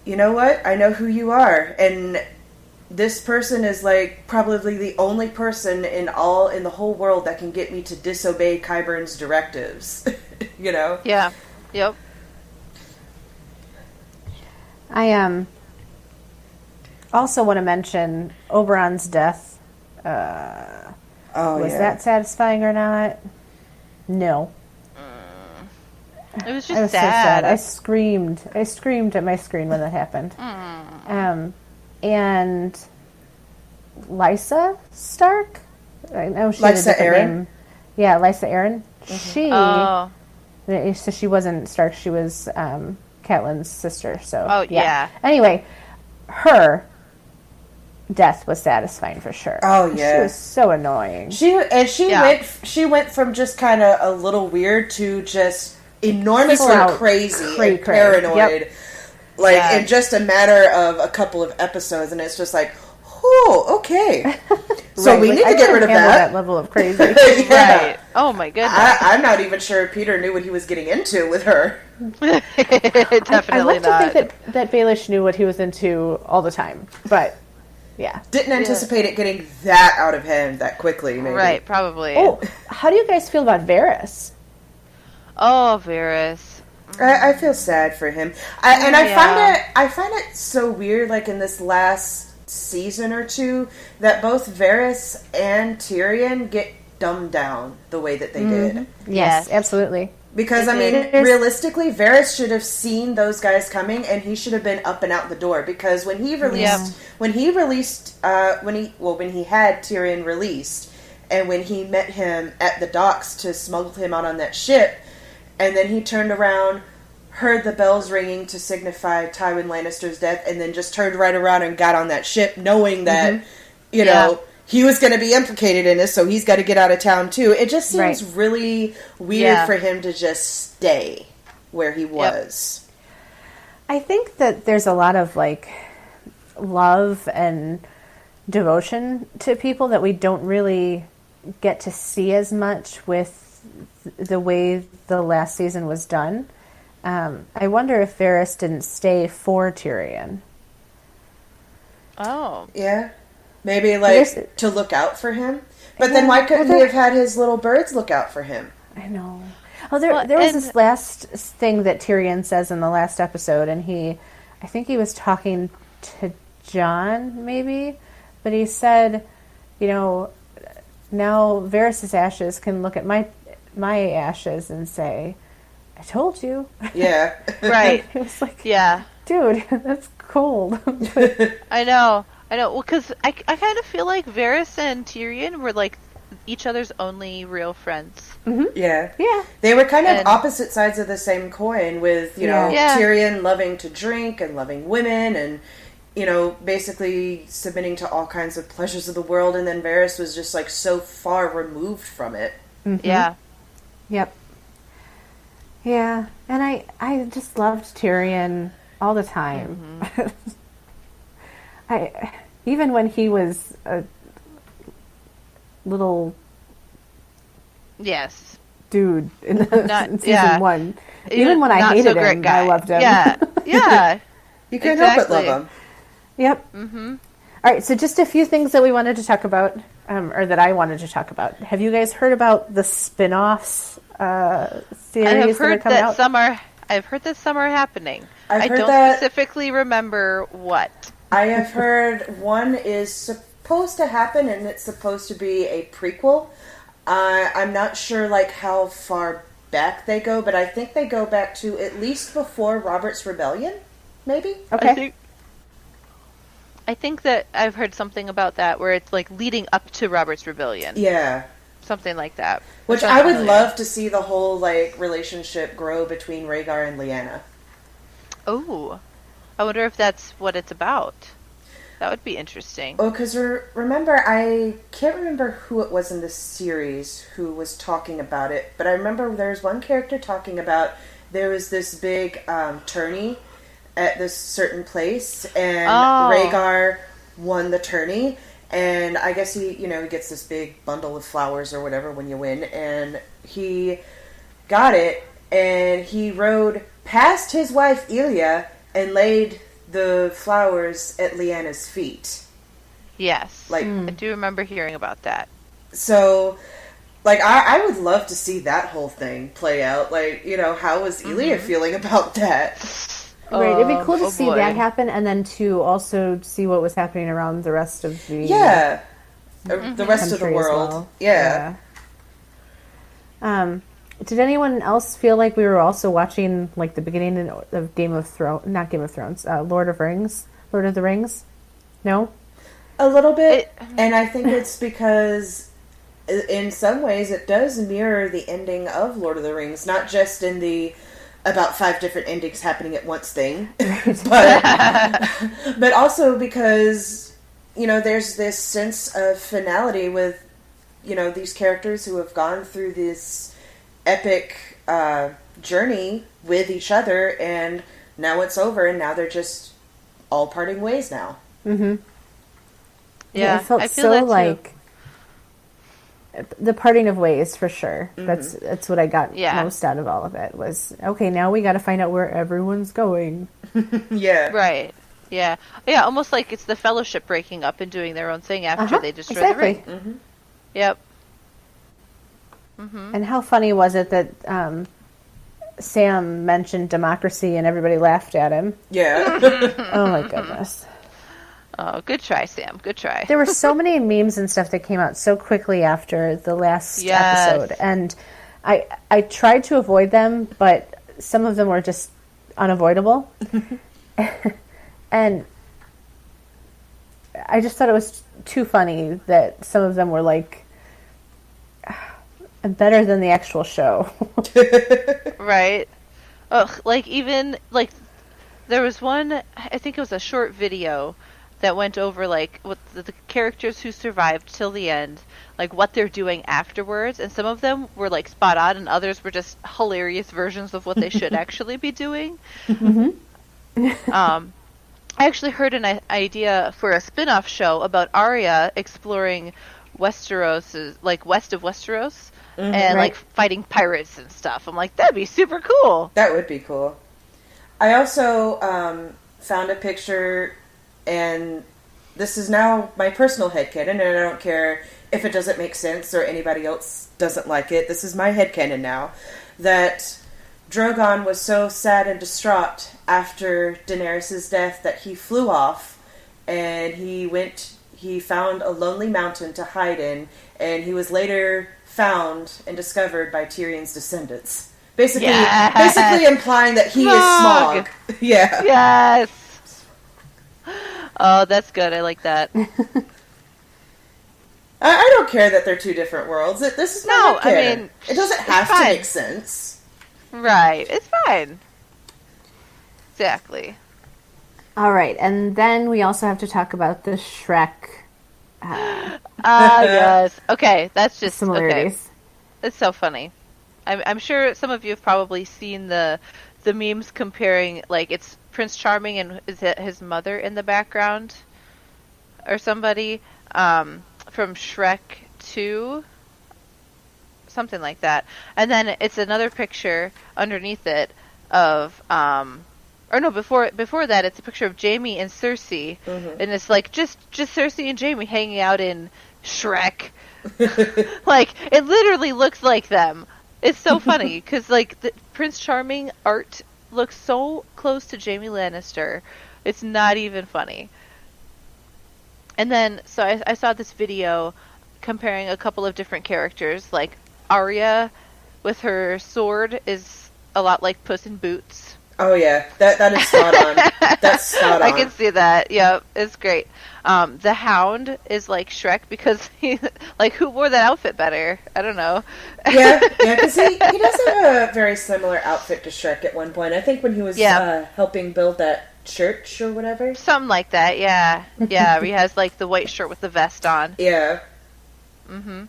you know what? I know who you are. And this person is like probably the only person in the whole world that can get me to disobey Qyburn's directives. You know? Yeah. Yep. I also want to mention Oberon's death. Was that satisfying or not? No. It was I just was so sad. I screamed at my screen when that happened. And Lysa Stark. I know she Lysa had a different Arryn? name. Yeah, Lysa Arryn. She. Oh. So she wasn't Stark. She was Catelyn's sister. So. Oh, yeah. Anyway, her death was satisfying for sure. Oh, yeah. She was so annoying. She went from just kind of a little weird to just enormously crazy and paranoid. Yep. Like in just a matter of a couple of episodes, and it's just like, oh, okay. So we need to get rid of that level of crazy. Right. Oh my goodness. I'm not even sure Peter knew what he was getting into with her. Definitely I like to think that Baelish knew what he was into all the time, but yeah, didn't anticipate it getting that out of hand that quickly. Maybe. Right. Probably. Oh, how do you guys feel about Varys? Oh, Varys. I feel sad for him. I find it so weird, like in this last season or two, that both Varys and Tyrion get dumbed down the way that they did. Yes, absolutely. Because, realistically, Varys should have seen those guys coming, and he should have been up and out the door. Because when he had Tyrion released, and when he met him at the docks to smuggle him out on that ship, and then he turned around, heard the bells ringing to signify Tywin Lannister's death, and then just turned right around and got on that ship, knowing that, you know, he was going to be implicated in this, so he's got to get out of town too. It just seems really weird for him to just stay where he was. I think that there's a lot of like love and devotion to people that we don't really get to see as much with the way the last season was done. I wonder if Varys didn't stay for Tyrion. Oh. Yeah. Maybe, to look out for him. But then why couldn't he have had his little birds look out for him? I know. Oh, there was this last thing that Tyrion says in the last episode, and I think he was talking to Jon, maybe, but he said, you know, now Varys' ashes can look at my ashes and say, I told you. Yeah. Right. It was like, dude, that's cold. I know. Well, because I kind of feel like Varys and Tyrion were like each other's only real friends. Mm-hmm. Yeah. Yeah. They were kind of opposite sides of the same coin, with, you know, Tyrion loving to drink and loving women and, you know, basically submitting to all kinds of pleasures of the world, and then Varys was just like so far removed from it. Mm-hmm. Yeah. Yep. Yeah, and I just loved Tyrion all the time. Mm-hmm. Even when he was a little dude in season 1. Even when I hated him, I loved him. Yeah, yeah. You can't help but love him. Yep. Mm-hmm. All right, so just a few things that we wanted to talk about, or that I wanted to talk about. Have you guys heard about the spin-offs series that are coming out? I've heard that some are happening. I don't specifically remember what. I have heard one is supposed to happen, and it's supposed to be a prequel. I'm not sure like how far back they go, but I think they go back to at least before Robert's Rebellion, maybe? Okay. I think that I've heard something about that where it's like leading up to Robert's Rebellion. Yeah. Something like that. Which I would love to see the whole like relationship grow between Rhaegar and Lyanna. Oh. I wonder if that's what it's about. That would be interesting. Oh, because remember, I can't remember who it was in this series who was talking about it, but I remember there's one character talking about there was this big tourney at this certain place, and Rhaegar won the tourney, and I guess he gets this big bundle of flowers or whatever when you win, and he got it, and he rode past his wife Elia and laid the flowers at Lyanna's feet. Yes. I do remember hearing about that. So, I would love to see that whole thing play out. How was Elia feeling about that? Right, it'd be cool to see that happen, and then to also see what was happening around the rest of the the rest of the world. Well. Yeah. Did anyone else feel like we were also watching like the beginning of Lord of the Rings? No? A little bit, and I think it's because in some ways it does mirror the ending of Lord of the Rings, not just in the about 5 different endings happening at once thing, but also because, you know, there's this sense of finality with, you know, these characters who have gone through this epic journey with each other, and now it's over, and now they're just all parting ways now. Mm-hmm. Yeah, it felt I feel so that too. like the parting of ways, for sure. Mm-hmm. That's what I got most out of all of it, was, okay, now we got to find out where everyone's going. Yeah. Right. Yeah. Yeah, almost like it's the Fellowship breaking up and doing their own thing after they destroy the ring. Mm-hmm. Yep. Mm-hmm. And how funny was it that Sam mentioned democracy and everybody laughed at him? Yeah. Oh my goodness. Oh, good try, Sam. Good try. There were so many memes and stuff that came out so quickly after the last episode, and I tried to avoid them, but some of them were just unavoidable. And I just thought it was too funny that some of them were like better than the actual show. Right. Ugh, like even like there was one, I think it was a short video that went over like what the characters who survived till the end, like what they're doing afterwards, and some of them were like spot on, and others were just hilarious versions of what they should actually be doing. I actually heard an idea for a spin-off show about Arya exploring Westeros, like west of Westeros, and like fighting pirates and stuff. I'm like, that'd be super cool. That would be cool. I also found a picture, and this is now my personal headcanon, and I don't care if it doesn't make sense or anybody else doesn't like it. This is my headcanon now, that Drogon was so sad and distraught after Daenerys' death that he flew off, and he found a lonely mountain to hide in, and he was later found and discovered by Tyrion's descendants. Basically implying that he is Smaug. Yeah. Yes. Oh, that's good. I like that. I don't care that they're 2 different worlds. This is my headcanon. I mean, it doesn't have to make sense. Right. It's fine. Exactly. All right, and then we also have to talk about the Shrek yes. Okay, that's just similarities. Okay. It's so funny. I'm sure some of you have probably seen the memes comparing, like, it's Prince Charming and is it his mother in the background or somebody from Shrek 2, something like that, and then it's another picture underneath it of or no, before that, it's a picture of Jaime and Cersei, and it's like just Cersei and Jaime hanging out in Shrek. Like, it literally looks like them. It's so funny because like the Prince Charming art looks so close to Jaime Lannister, it's not even funny. And then so I saw this video comparing a couple of different characters, like Arya with her sword is a lot like Puss in Boots. Oh yeah, that is spot on. That's spot on. I can see that. Yeah, it's great. The Hound is like Shrek because he, like, who wore that outfit better? I don't know. yeah, because he does have a very similar outfit to Shrek at one point. I think when he was helping build that church or whatever. Something like that. Yeah, yeah. He has like the white shirt with the vest on. Yeah. Mhm.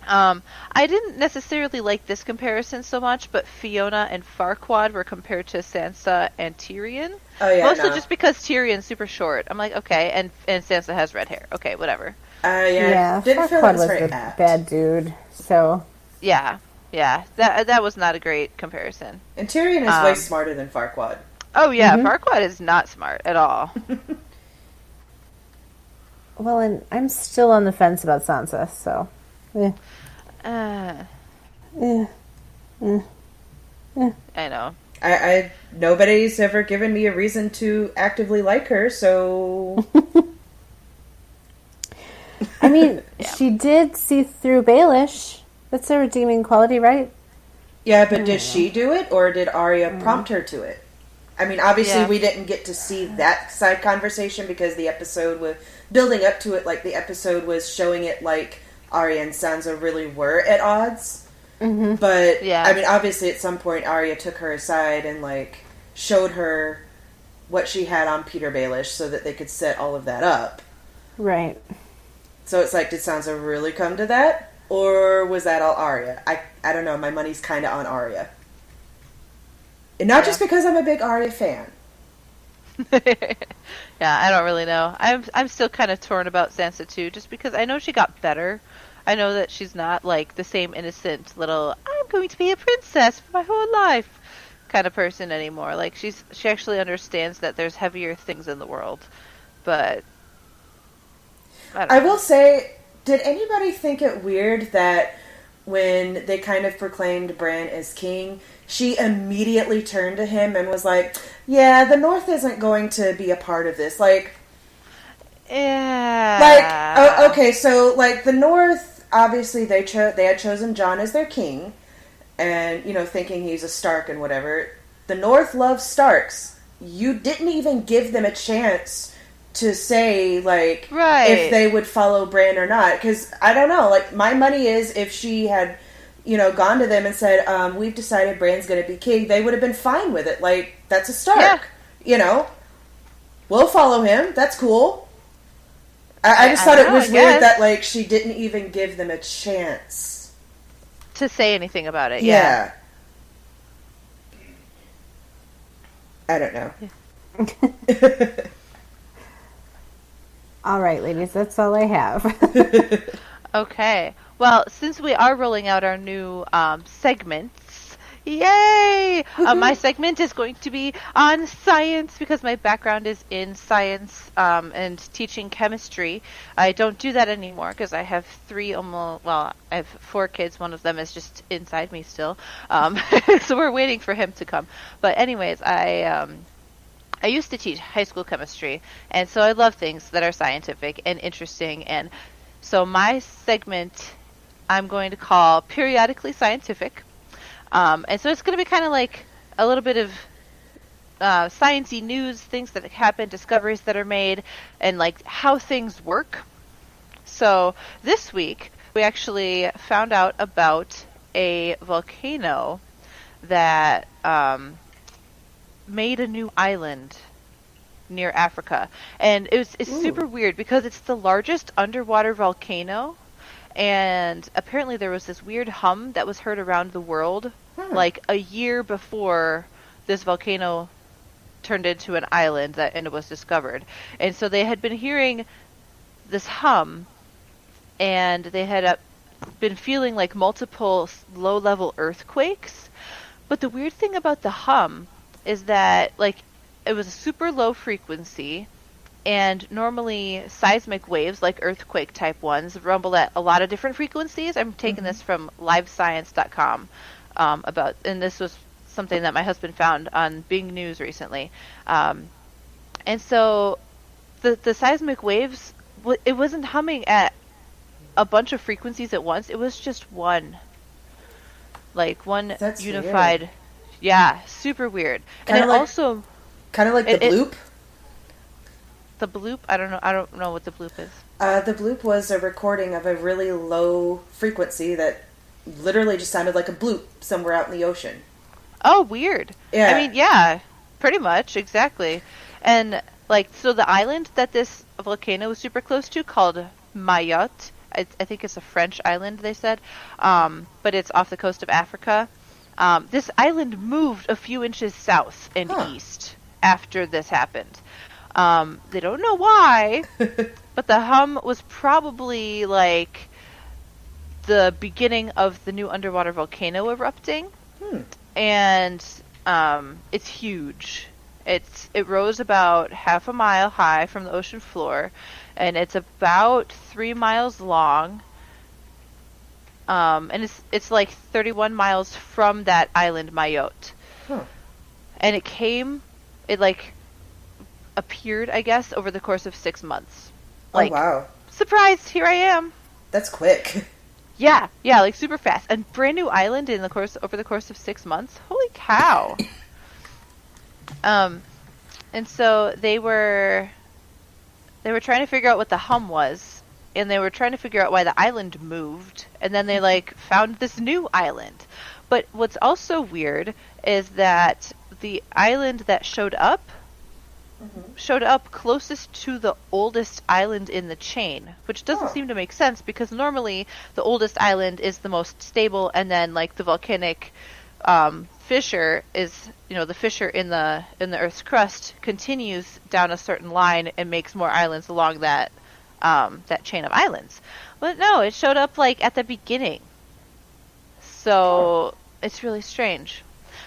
I didn't necessarily like this comparison so much, but Fiona and Farquaad were compared to Sansa and Tyrion. Oh yeah, mostly just because Tyrion's super short. I'm like, okay, and Sansa has red hair. Okay, whatever. Yeah. Didn't feel Farquaad that was very a apt. bad dude. So yeah, that was not a great comparison. And Tyrion is way smarter than Farquaad. Oh yeah, Farquaad is not smart at all. well, and I'm still on the fence about Sansa. So yeah. I know. I nobody's ever given me a reason to actively like her, so I mean, she did see through Baelish. That's a redeeming quality, right? yeah, but did she do it, or did Arya prompt her to it? I mean, obviously we didn't get to see that side conversation because the episode was building up to it. Like, the episode was showing it like Arya and Sansa really were at odds. Mm-hmm. But, I mean, obviously at some point Arya took her aside and, like, showed her what she had on Peter Baelish so that they could set all of that up. Right. So it's like, did Sansa really come to that? Or was that all Arya? I don't know. My money's kind of on Arya. And not just because I'm a big Arya fan. Yeah, I don't really know. I'm still kind of torn about Sansa too, just because I know she got better. I know that she's not like the same innocent little "I'm going to be a princess for my whole life" kind of person anymore. Like she actually understands that there's heavier things in the world. But I will say, did anybody think it weird that when they kind of proclaimed Bran as king, she immediately turned to him and was like, yeah, the North isn't going to be a part of this. Like, yeah. Like, okay, so, like, the North, obviously, they had chosen Jon as their king, and, you know, thinking he's a Stark and whatever. The North loves Starks. You didn't even give them a chance to say, like, if they would follow Bran or not. Because, I don't know, like, my money is if she had, you know, gone to them and said, we've decided Bran's going to be king, they would have been fine with it. Like, that's a Stark, you know? We'll follow him. That's cool. I just thought it was weird that, like, she didn't even give them a chance to say anything about it. Yeah. I don't know. All right, ladies, that's all I have. Okay. Well, since we are rolling out our new segments, yay! My segment is going to be on science because my background is in science and teaching chemistry. I don't do that anymore because I have I have 4 kids. One of them is just inside me still. So we're waiting for him to come. But anyways, I used to teach high school chemistry, and so I love things that are scientific and interesting. And so my segment I'm going to call Periodically Scientific. And so it's going to be kind of like a little bit of science-y news, things that happen, discoveries that are made, and like how things work. So this week we actually found out about a volcano that made a new island near Africa. And it's super weird because it's the largest underwater volcano. And apparently there was this weird hum that was heard around the world like a year before this volcano turned into an island and it was discovered. And so they had been hearing this hum, and they had been feeling like multiple low-level earthquakes. But the weird thing about the hum is that like it was a super low frequency. And normally seismic waves, like earthquake-type ones, rumble at a lot of different frequencies. I'm taking this from livescience.com and this was something that my husband found on Bing News recently. And so the seismic waves, it wasn't humming at a bunch of frequencies at once. It was just one. Like one That's unified. Weird. Yeah, super weird. Kinda and it like, also... Kind of like the bloop? The bloop? I don't know what the bloop is. The bloop was a recording of a really low frequency that literally just sounded like a bloop somewhere out in the ocean. Oh, weird. Yeah. I mean, yeah, pretty much, exactly. And, like, so the island that this volcano was super close to, called Mayotte, I think it's a French island, they said, but it's off the coast of Africa. This island moved a few inches south and east after this happened. They don't know why, but the hum was probably like the beginning of the new underwater volcano erupting. And it's huge. It rose about half a mile high from the ocean floor, and it's about 3 miles long. And it's like 31 miles from that island, Mayotte. And it like appeared, I guess, over the course of 6 months. Like, oh, wow. Surprise, here I am. That's quick. Yeah, like super fast. And brand new island over the course of 6 months. Holy cow. And so they were trying to figure out what the hum was, and they were trying to figure out why the island moved, and then they like found this new island. But what's also weird is that the island that showed up closest to the oldest island in the chain, which doesn't seem to make sense, because normally the oldest island is the most stable, and then like the volcanic fissure is, the fissure in the Earth's crust continues down a certain line and makes more islands along that chain of islands. But no, it showed up like at the beginning. So it's really strange.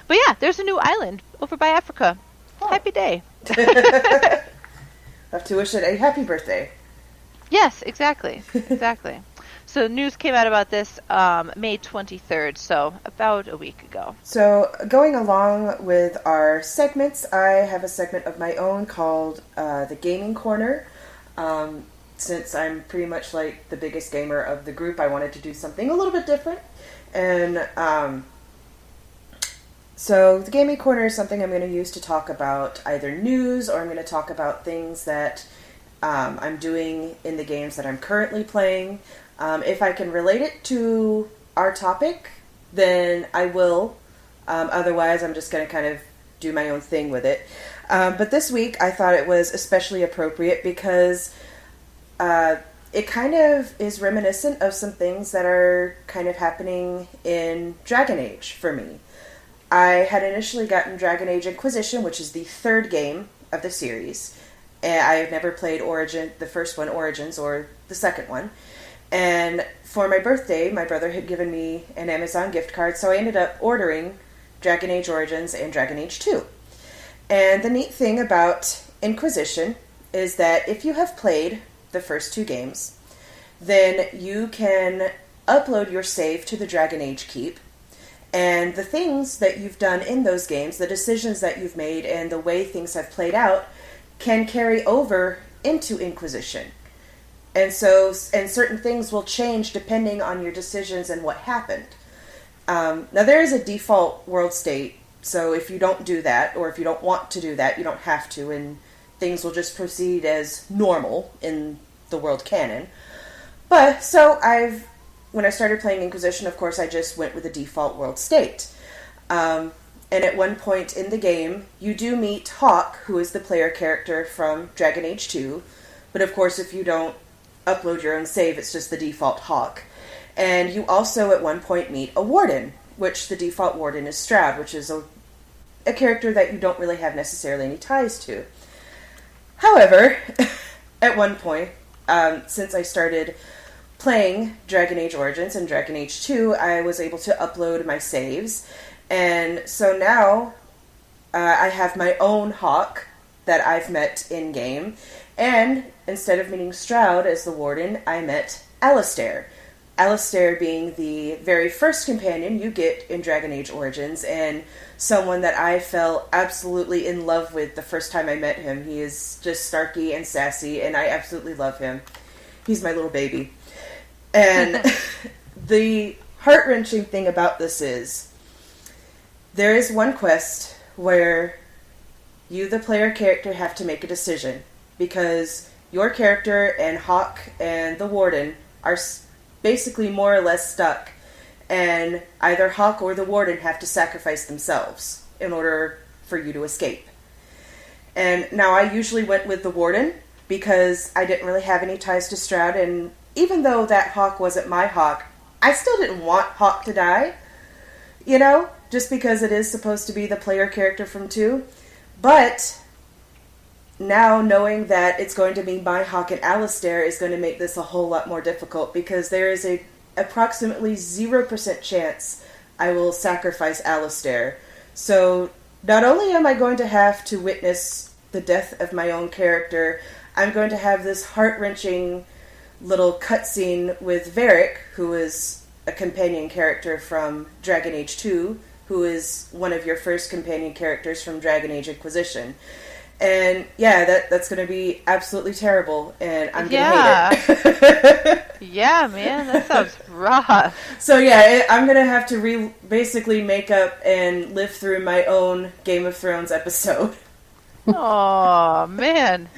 But yeah, there's a new island over by Africa. Happy day. Have to wish it a happy birthday. Yes, exactly. Exactly. So news came out about this May 23rd, so about a week ago. So going along with our segments, I have a segment of my own called the Gaming Corner. Since I'm pretty much like the biggest gamer of the group, I wanted to do something a little bit different. And so the Gaming Corner is something I'm going to use to talk about either news, or I'm going to talk about things that I'm doing in the games that I'm currently playing. If I can relate it to our topic, then I will. Otherwise, I'm just going to kind of do my own thing with it. But this week, I thought it was especially appropriate because it kind of is reminiscent of some things that are kind of happening in Dragon Age for me. I had initially gotten Dragon Age Inquisition, which is the third game of the series. And I have never played the first one, Origins, or the second one. And for my birthday, my brother had given me an Amazon gift card, so I ended up ordering Dragon Age Origins and Dragon Age 2. And the neat thing about Inquisition is that if you have played the first two games, then you can upload your save to the Dragon Age Keep. And the things that you've done in those games, the decisions that you've made, and the way things have played out can carry over into Inquisition. And certain things will change depending on your decisions and what happened. Now, there is a default world state, so if you don't do that, or if you don't want to do that, you don't have to, and things will just proceed as normal in the world canon. But, when I started playing Inquisition, of course, I just went with the default world state. And at one point in the game, you do meet Hawk, who is the player character from Dragon Age 2. But of course, if you don't upload your own save, it's just the default Hawk. And you also at one point meet a Warden, which the default Warden is Stroud, which is a character that you don't really have necessarily any ties to. However, at one point, since I started playing Dragon Age Origins and Dragon Age 2, I was able to upload my saves. And so now I have my own Hawk that I've met in-game. And instead of meeting Stroud as the Warden, I met Alistair. Alistair being the very first companion you get in Dragon Age Origins, and someone that I fell absolutely in love with the first time I met him. He is just snarky and sassy, and I absolutely love him. He's my little baby. And the heart-wrenching thing about this is, there is one quest where you, the player character, have to make a decision, because your character and Hawk and the Warden are basically more or less stuck, and either Hawk or the Warden have to sacrifice themselves in order for you to escape. And now I usually went with the Warden because I didn't really have any ties to Stroud, and even though that Hawk wasn't my Hawk, I still didn't want Hawk to die, just because it is supposed to be the player character from 2. But now knowing that it's going to be my Hawk and Alistair is going to make this a whole lot more difficult, because there is a approximately 0% chance I will sacrifice Alistair. So not only am I going to have to witness the death of my own character, I'm going to have this heart-wrenching little cutscene with Varric, who is a companion character from Dragon Age 2, who is one of your first companion characters from Dragon Age Inquisition. And yeah, that's going to be absolutely terrible, and I'm going to hate it. Yeah, man, that sounds rough. So yeah, I'm gonna have to basically make up and live through my own Game of Thrones episode. Oh man.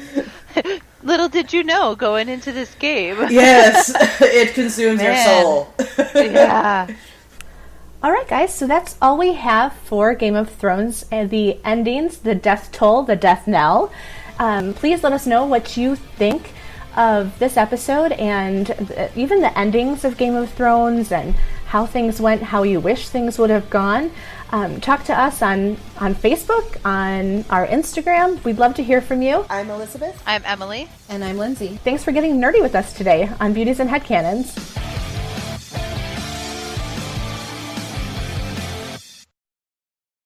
Little did you know going into this game. Yes, it consumes your soul. Yeah. All right, guys, so that's all we have for Game of Thrones and the endings, the death toll, the death knell. Please let us know what you think of this episode and even the endings of Game of Thrones and how things went, how you wish things would have gone. Talk to us on Facebook, on our Instagram. We'd love to hear from you. I'm Elisabeth. I'm Emily. And I'm Lindsay. Thanks for getting nerdy with us today on Beauties and Headcanons.